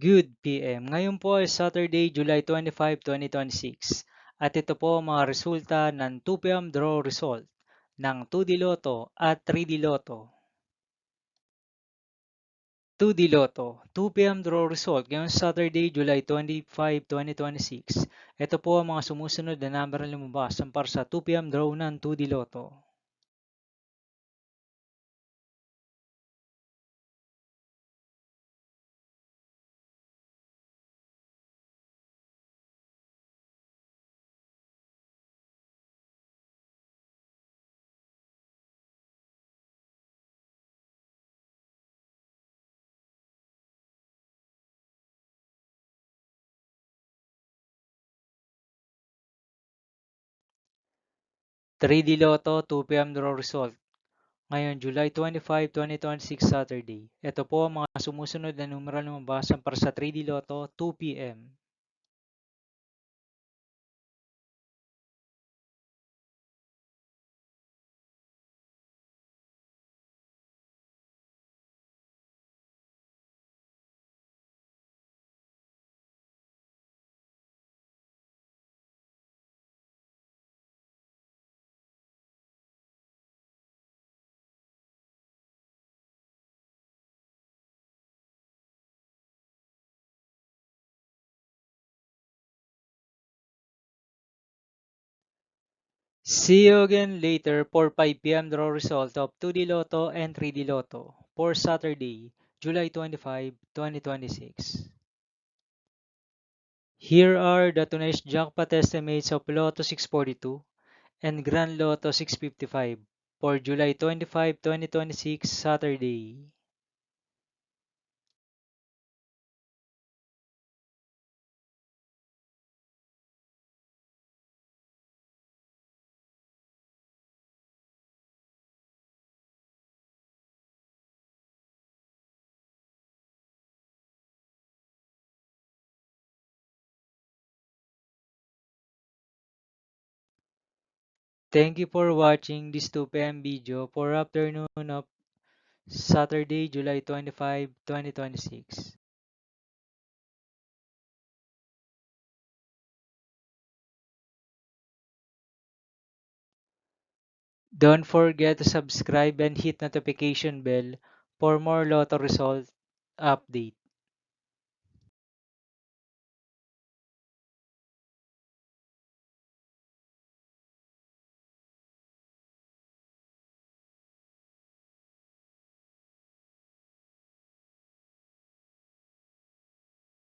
Good PM. Ngayon po ay Saturday, July 25, 2026. At ito po ang mga resulta ng 2 PM draw result ng 2D Lotto at 3D Lotto. 2D Lotto, 2 PM draw result ngayong Saturday, July 25, 2026. Ito po ang mga sumusunod na number na lumabas para sa 2 PM draw ng 2D Lotto. 3D Lotto, 2 PM draw result. Ngayon, July 25, 2026, Saturday. Ito po ang mga sumusunod na numeral na lumabas para sa 3D Lotto, 2 PM. See you again later for 5 PM draw result of 2D Lotto and 3D Lotto for Saturday, July 25, 2026. Here are the tonight's jackpot estimates of Lotto 642 and Grand Lotto 655 for July 25, 2026, Saturday. Thank you for watching this 2 PM video for afternoon of Saturday, July 25, 2026. Don't forget to subscribe and hit notification bell for more Lotto result update.